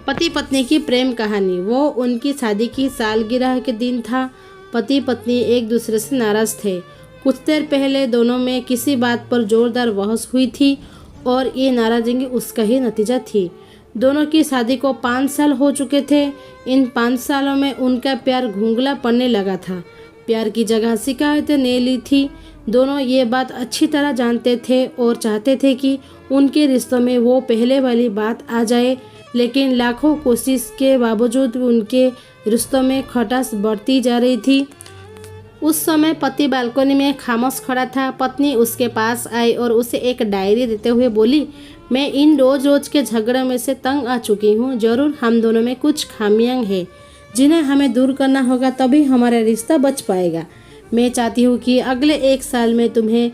पति पत्नी की प्रेम कहानी। वो उनकी शादी की सालगिरह के दिन था। पति पत्नी एक दूसरे से नाराज थे। कुछ देर पहले दोनों में किसी बात पर जोरदार बहस हुई थी और ये नाराजगी उसका ही नतीजा थी। दोनों की शादी को 5 साल हो चुके थे। इन 5 सालों में उनका प्यार घुंघला पड़ने लगा था। प्यार की जगह शिकायतें ले ली थी। दोनों ये बात अच्छी तरह जानते थे और चाहते थे कि उनके रिश्तों में वो पहले वाली बात आ जाए, लेकिन लाखों कोशिश के बावजूद उनके रिश्तों में खटास बढ़ती जा रही थी। उस समय पति बालकनी में खामोश खड़ा था। पत्नी उसके पास आई और उसे एक डायरी देते हुए बोली, मैं इन रोज के झगड़े में से तंग आ चुकी हूँ। जरूर हम दोनों में कुछ खामियां हैं जिन्हें हमें दूर करना होगा, तभी हमारा रिश्ता बच पाएगा। मैं चाहती हूँ कि अगले 1 साल में तुम्हें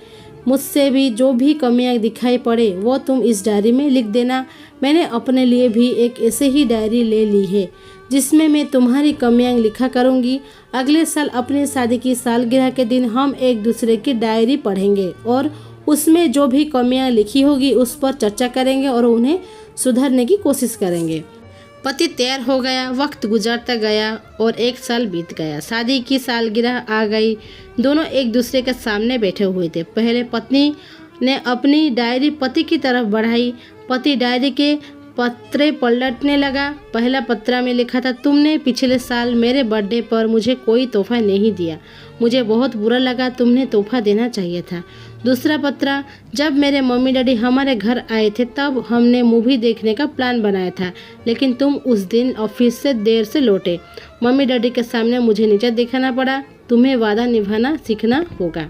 मुझसे भी जो भी कमियां दिखाई पड़े वो तुम इस डायरी में लिख देना। मैंने अपने लिए भी एक ऐसे ही डायरी ले ली है जिसमें मैं तुम्हारी कमियां लिखा करूँगी। अगले साल अपनी शादी की सालगिरह के दिन हम एक दूसरे की डायरी पढ़ेंगे और उसमें जो भी कमियां लिखी होगी उस पर चर्चा करेंगे और उन्हें सुधारने की कोशिश करेंगे। पति तैयार हो गया। वक्त गुजरता गया और 1 साल बीत गया। शादी की सालगिरह आ गई। दोनों एक दूसरे के सामने बैठे हुए थे। पहले पत्नी ने अपनी डायरी पति की तरफ बढ़ाई। पति डायरी के पत्रे पलटने लगा। पहला पत्रा में लिखा था, तुमने पिछले साल मेरे बर्थडे पर मुझे कोई तोहफा नहीं दिया। मुझे बहुत बुरा लगा। तुमने तोहफा देना चाहिए था। दूसरा पत्रा, जब मेरे मम्मी डैडी हमारे घर आए थे तब हमने मूवी देखने का प्लान बनाया था, लेकिन तुम उस दिन ऑफिस से देर से लौटे। मम्मी डैडी के सामने मुझे नीचा दिखाना पड़ा। तुम्हें वादा निभाना सीखना होगा।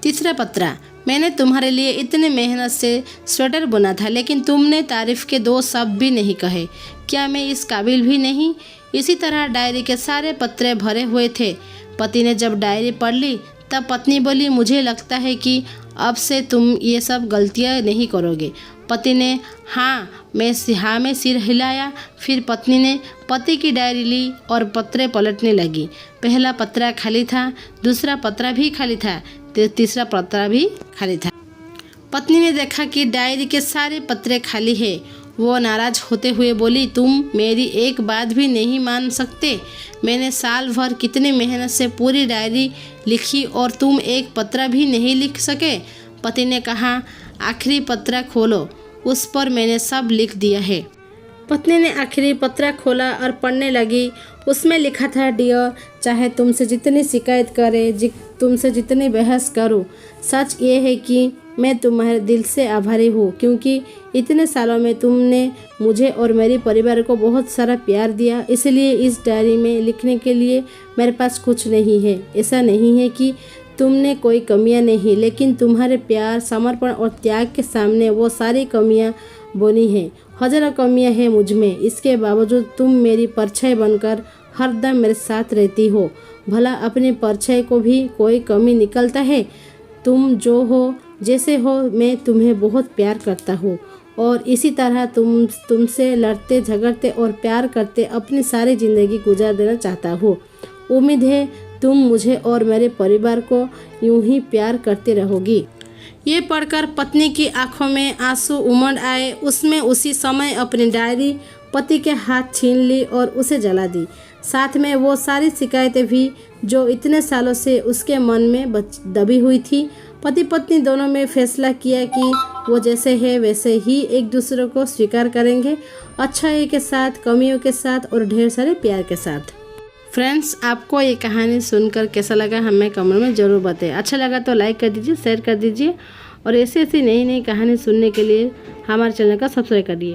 तीसरा पत्रा, मैंने तुम्हारे लिए इतने मेहनत से स्वेटर बुना था, लेकिन तुमने तारीफ के 2 शब्द भी नहीं कहे। क्या मैं इस काबिल भी नहीं? इसी तरह डायरी के सारे पत्रे भरे हुए थे। पति ने जब डायरी पढ़ ली तब पत्नी बोली, मुझे लगता है कि अब से तुम ये सब गलतियाँ नहीं करोगे। पति ने हाँ में सिर हिलाया। फिर पत्नी ने पति की डायरी ली और पत्रे पलटने लगी। पहला पत्रा खाली था, दूसरा पत्रा भी खाली था, तीसरा पत्रा भी खाली था। पत्नी ने देखा कि डायरी के सारे पत्रे खाली है। वो नाराज होते हुए बोली, तुम मेरी एक बात भी नहीं मान सकते? मैंने साल भर कितनी मेहनत से पूरी डायरी लिखी और तुम एक पत्रा भी नहीं लिख सके। पति ने कहा, आखिरी पत्रा खोलो, उस पर मैंने सब लिख दिया है। पत्नी ने आखिरी पत्रा खोला और पढ़ने लगी। उसमें लिखा था, डियर, चाहे तुमसे जितनी शिकायत करे, तुमसे जितनी बहस करूं, सच ये है कि मैं तुम्हारे दिल से आभारी हूँ, क्योंकि इतने सालों में तुमने मुझे और मेरे परिवार को बहुत सारा प्यार दिया। इसलिए इस डायरी में लिखने के लिए मेरे पास कुछ नहीं है। ऐसा नहीं है कि तुमने कोई कमियां नहीं, लेकिन तुम्हारे प्यार, समर्पण और त्याग के सामने वो सारी कमियां बनी हैं। हजारों कमियां हैं मुझ में, इसके बावजूद तुम मेरी परछाई बनकर हरदम मेरे साथ रहती हो। भला अपनी परछाई को भी कोई कमी निकलता है? तुम जो हो, जैसे हो, मैं तुम्हें बहुत प्यार करता हूँ और इसी तरह तुमसे लड़ते झगड़ते और प्यार करते अपनी सारी ज़िंदगी गुजार देना चाहता हूँ। उम्मीद है तुम मुझे और मेरे परिवार को यूं ही प्यार करते रहोगी। ये पढ़कर पत्नी की आंखों में आंसू उमड़ आए। उसमें उसी समय अपनी डायरी पति के हाथ छीन ली और उसे जला दी। साथ में वो सारी शिकायतें भी जो इतने सालों से उसके मन में दबी हुई थी। पति पत्नी दोनों में फैसला किया कि वो जैसे है वैसे ही एक दूसरे को स्वीकार करेंगे, अच्छाई के साथ, कमियों के साथ और ढेर सारे प्यार के साथ। फ्रेंड्स, आपको ये कहानी सुनकर कैसा लगा हमें कमेंट में ज़रूर बताएं। अच्छा लगा तो लाइक कर दीजिए, शेयर कर दीजिए और ऐसी नई कहानी सुनने के लिए हमारे चैनल का सब्सक्राइब करिए।